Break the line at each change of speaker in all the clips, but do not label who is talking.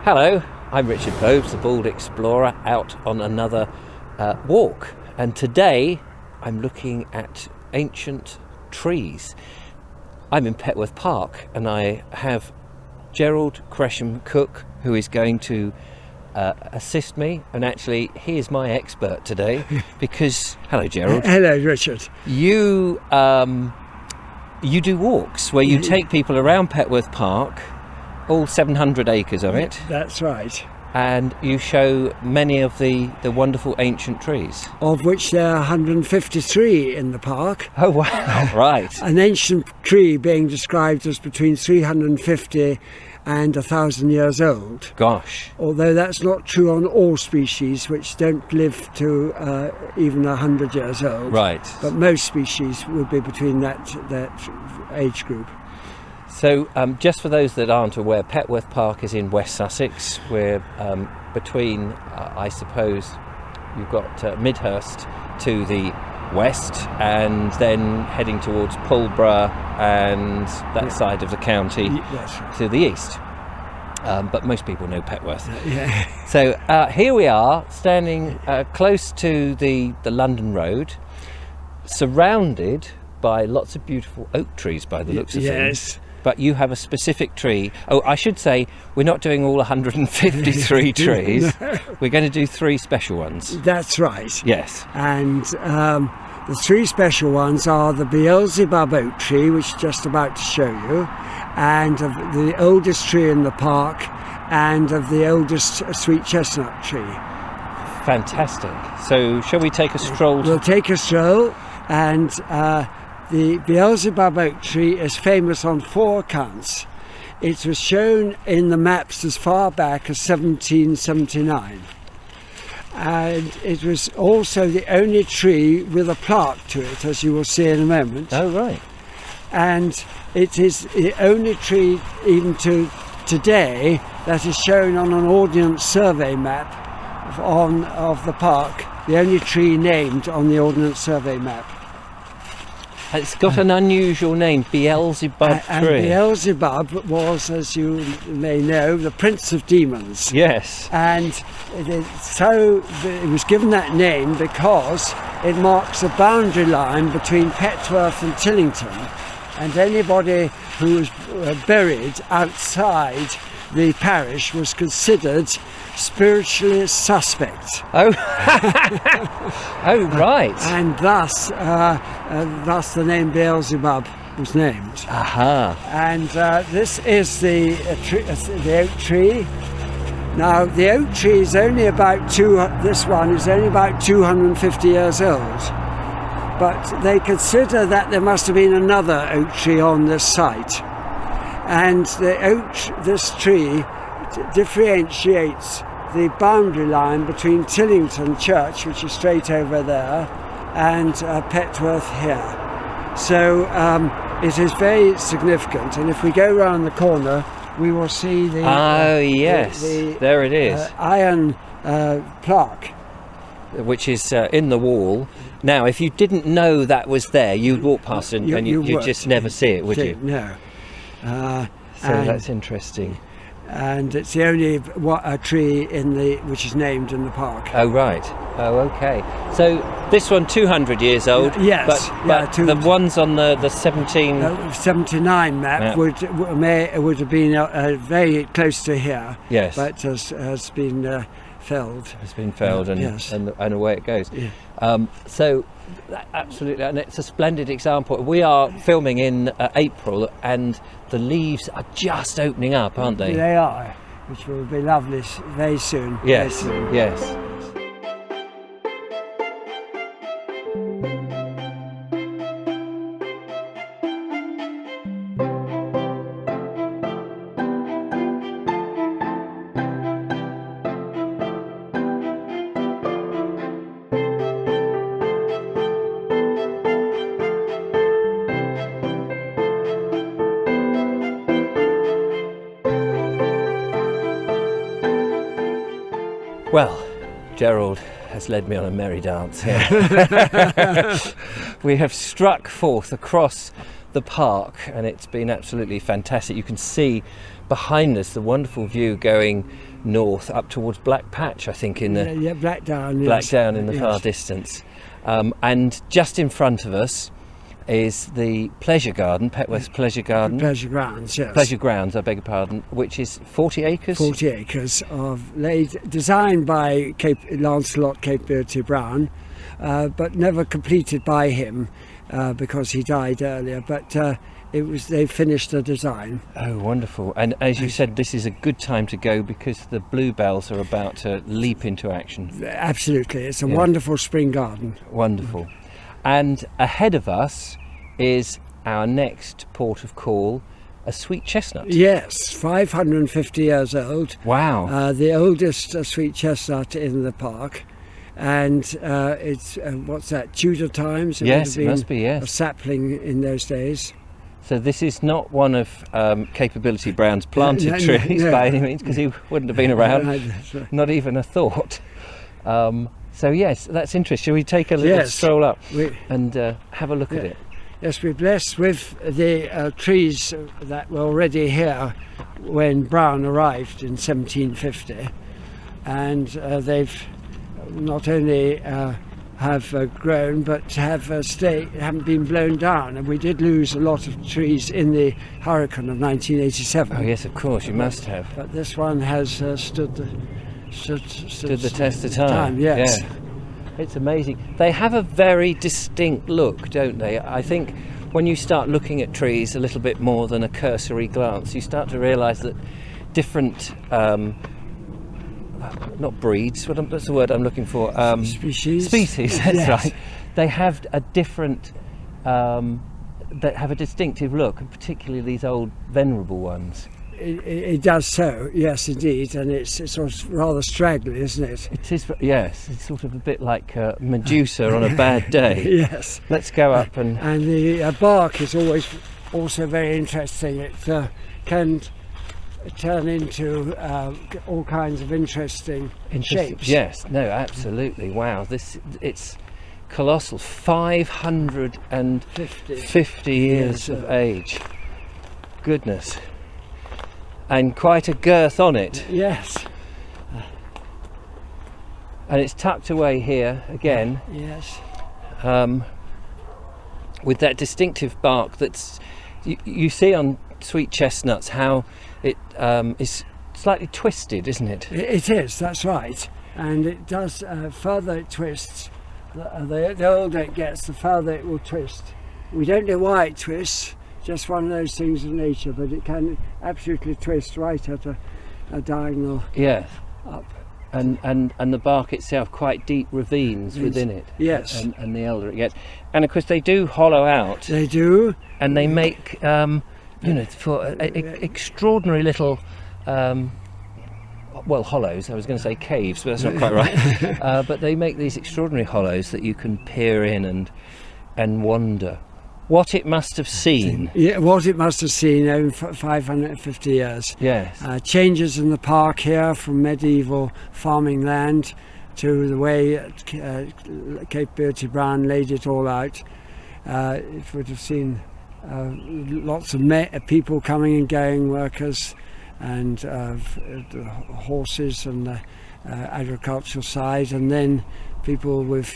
Hello, I'm Richard Vobes, the Bald Explorer, out on another walk. And today I'm looking at ancient trees. I'm in Petworth Park and I have Gerald Gresham Cooke, who is going to assist me. And actually, he is my expert today because... Hello, Gerald.
Hello, Richard.
You do walks where you take people around Petworth Park, all 700 acres of it.
That's right.
And you show many of the wonderful ancient trees.
Of which there are 153 in the park.
Oh, wow. Right.
An ancient tree being described as between 350 and 1,000 years old.
Gosh.
Although that's not true on all species, which don't live to even 100 years old.
Right.
But most species would be between that age group.
So, just for those that aren't aware, Petworth Park is in West Sussex. We're between, I suppose, you've got Midhurst to the west, and then heading towards Pulborough and that side of the county to the east. But most people know Petworth. So here we are, standing close to the London Road, surrounded by lots of beautiful oak trees by the looks of things. But you have a specific tree. Oh, I should say, we're not doing all 153 trees. No. We're going to do 3 special ones.
That's right.
Yes.
And the 3 special ones are the Beelzebub Oak Tree, which I'm just about to show you, and of the oldest tree in the park, and of the oldest sweet chestnut tree.
Fantastic. So, shall we take a stroll?
We'll take a stroll, and the Beelzebub Oak Tree is famous on 4 accounts. It was shown in the maps as far back as 1779. And it was also the only tree with a plaque to it, as you will see in a moment.
Oh, right.
And it is the only tree, even to today, that is shown on an Ordnance Survey map of the park. The only tree named on the Ordnance Survey map.
It's got an unusual name, Beelzebub Tree.
And Beelzebub was, as you may know, the prince of demons.
Yes.
And it was given that name because it marks a boundary line between Petworth and Tillington. And anybody who was buried outside the parish was considered spiritually suspect.
Oh, oh, right.
And thus the name Beelzebub was named.
Aha.
And this is the oak tree. Now, the oak tree is only about this one is only about 250 years old. But they consider that there must have been another oak tree on this site. And this tree differentiates the boundary line between Tillington Church, which is straight over there, and Petworth here. So it is very significant, and if we go round the corner, we will see the
there it is,
iron plaque,
which is in the wall. Now, if you didn't know that was there, you'd walk past it and you'd just never see it, would you?
No.
So that's interesting.
And it's the only tree which is named in the park.
Oh, right. Oh, okay. So this one 200 years old.
Yes.
But the ones on the
79 map would have been very close to here.
Yes.
But has been felled.
It's been felled, and away it goes.
Yeah.
So absolutely, and it's a splendid example. We are filming in April, and the leaves are just opening up, aren't they?
They are, which will be lovely very soon.
Yes,
very soon.
Yes. Well, Gerald has led me on a merry dance here. We have struck forth across the park, and it's been absolutely fantastic. You can see behind us the wonderful view going north up towards Black Patch, I think, in the
Blackdown.
Blackdown in the
yes.
far distance. And just in front of us is the pleasure garden, Petworth Pleasure Garden.
Pleasure grounds, yes.
Pleasure grounds, I beg your pardon, which is 40 acres.
40 acres designed by Lancelot Cape Beardy Brown, but never completed by him because he died earlier. But they finished the design.
Oh, wonderful. And as you said, this is a good time to go because the bluebells are about to leap into action.
Absolutely. It's a wonderful spring garden.
Wonderful. And ahead of us is our next port of call, a sweet chestnut.
Yes, 550 years old.
Wow.
The oldest sweet chestnut in the park. And it's, what's that, Tudor times?
Yes, it must be, yes.
A sapling in those days.
So this is not one of Capability Brown's planted trees by any means, because he wouldn't have been around, not even a thought. So yes, that's interesting. Shall we take a little stroll up and have a look at it?
Yes, we're blessed with the trees that were already here when Brown arrived in 1750, and they've not only have grown but have stayed, haven't been blown down. And we did lose a lot of trees in the hurricane of 1987.
Oh yes, of course, you must have.
But this one has stood the
test of time.
Yes.
Yeah. It's amazing. They have a very distinct look, don't they? I think when you start looking at trees a little bit more than a cursory glance, you start to realise that different not breeds, what's the word I'm looking for?
Species,
that's right. They have a different, that have a distinctive look, and particularly these old venerable ones.
It does so, yes indeed, and it's sort of rather straggly, isn't it?
It is, yes. It's sort of a bit like Medusa on a bad day.
Yes.
Let's go up and
the bark is always also very interesting. It can turn into all kinds of interesting shapes.
Yes, no, absolutely. Wow, it's colossal. 550 years of age. Goodness. And quite a girth on it.
Yes.
And it's tucked away here again.
Yes.
With that distinctive bark that's you see on sweet chestnuts how it is slightly twisted, isn't it?
It is, that's right. And it does, further it twists, the older it gets, the further it will twist. We don't know why it twists, just one of those things of nature, but it can absolutely twist right at a diagonal up.
And the bark itself, quite deep ravines within it.
Yes.
And the older it gets. And of course they do hollow out.
They do.
And they make, for extraordinary little, hollows. I was going to say caves, but that's not quite right. But they make these extraordinary hollows that you can peer in and wonder what it must have seen.
Yeah, what it must have seen over 550 years.
Yes.
Changes in the park here from medieval farming land to the way Cape Beardy Brown laid it all out. It would have seen lots of people coming and going, workers, and horses and the agricultural side, and then people with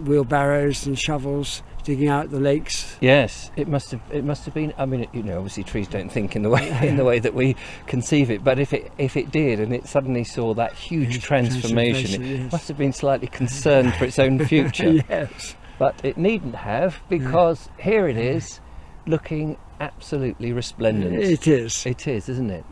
wheelbarrows and shovels digging out the lakes.
Yes, it must have been. I mean, obviously trees don't think in the way that we conceive it. But if it did, and it suddenly saw that huge transformation, it must have been slightly concerned for its own future.
Yes,
but it needn't have, because here it is, looking absolutely resplendent.
It is.
It is, isn't it?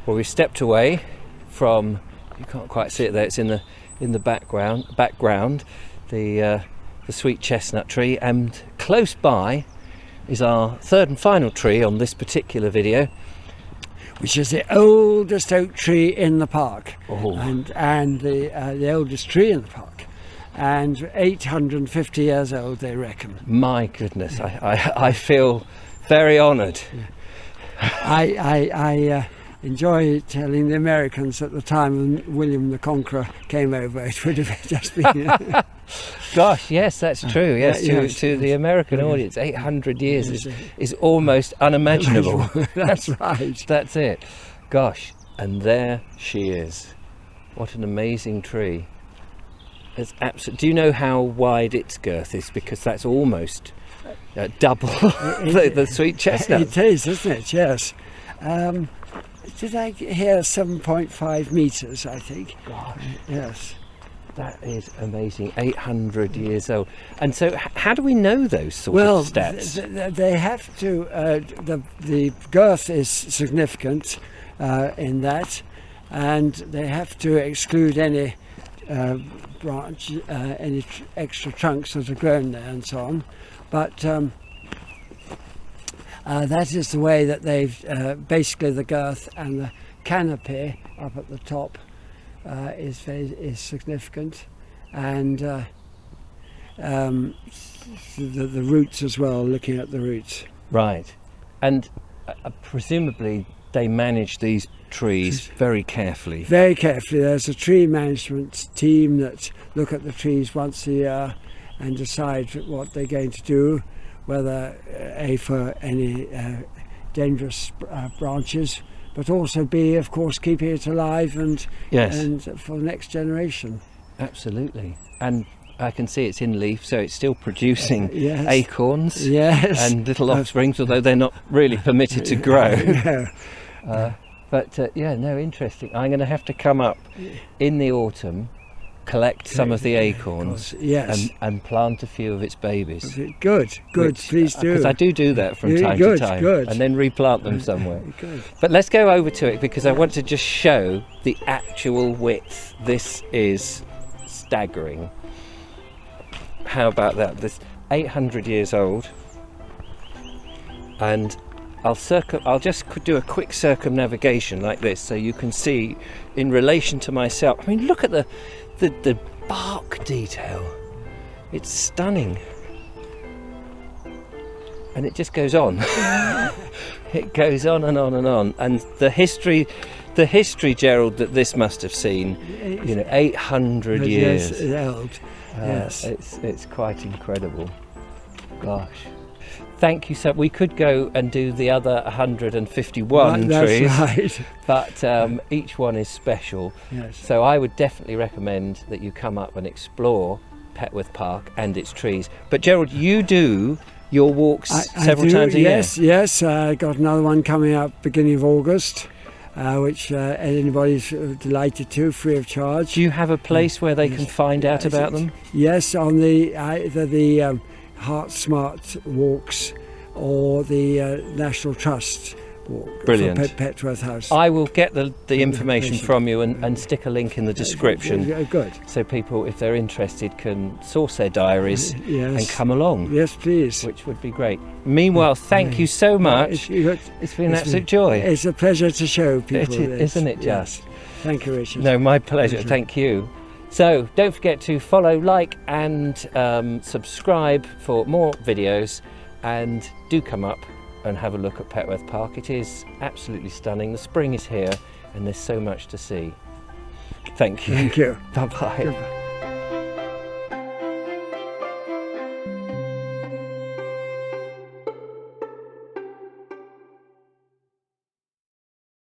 Well, we stepped away from, you can't quite see it there, it's in in the background, the sweet chestnut tree, and close by is our third and final tree on this particular video,
which is the oldest oak tree in the park,
Oh.
and the oldest tree in the park, and 850 years old, they reckon.
My goodness, I feel very honoured.
I enjoy telling the Americans at the time when William the Conqueror came over, it would have just been...
Gosh, yes, that's true. Yes,
yes,
to
yes.
the American audience, 800 years is almost unimaginable.
That's right.
That's it. Gosh, and there she is. What an amazing tree. It's absolute. Do you know how wide its girth is? Because that's almost double the sweet chestnut.
It is, isn't it? Yes. Did I hear 7.5 metres, I think?
Gosh.
Yes.
That is amazing. 800 years old. And so, how do we know those sort
Well,
of stats?
they have to. The girth is significant in that, and they have to exclude any branch, any extra trunks that are grown there, and so on. But that is the way that they've basically the girth and the canopy up at the top is significant, and the roots as well. Looking at the roots,
Right. And presumably they manage these trees very carefully.
very carefully. There's a tree management team that look at the trees once a year and decide what they're going to do, whether for any dangerous branches, but also B, of course, keeping it alive and for the next generation.
Absolutely. And I can see it's in leaf, so it's still producing
Yes.
acorns
Yes.
and little offsprings, although they're not really permitted to grow.
No.
But interesting. I'm going to have to come up in the autumn, collect some of the acorns,
Yes.
and plant a few of its babies.
Good. Please do.
Because I do that from time
Good,
to time,
good.
and then replant them somewhere.
Good.
But let's go over to it, because I want to just show the actual width. This is staggering. How about that? This 800 years old, and I'll just do a quick circumnavigation like this, so you can see in relation to myself. I mean, look at the bark detail. It's stunning, and it just goes on. It goes on and on and on, and the history, Gerald, that this must have seen, 800 years.
Yes, old. Yes.
It's quite incredible. Gosh. Thank you. So we could go and do the other 151 trees,
right.
but each one is special.
Yes.
So I would definitely recommend that you come up and explore Petworth Park and its trees. But Gerald, you do your walks several times a year.
Yes. I got another one coming up beginning of August, which anybody's delighted to, free of charge.
Do you have a place where they can find out about them?
Yes, on either the Heart Smart walks or the National Trust walk.
Brilliant.
For Petworth House.
I will get the information from you and stick a link in the description.
Good.
So people, if they're interested, can source their diaries
Yes.
and come along.
Yes, please.
Which would be great. Meanwhile, thank you so much. It's been an absolute joy.
It's a pleasure to show people this.
Isn't it just?
Yes. Thank you, Richard.
No, my pleasure. Thank you. So don't forget to follow, like and subscribe for more videos, and do come up and have a look at Petworth Park. It is absolutely stunning. The spring is here and there's so much to see. Thank you.
Thank you.
Bye-bye.
Goodbye.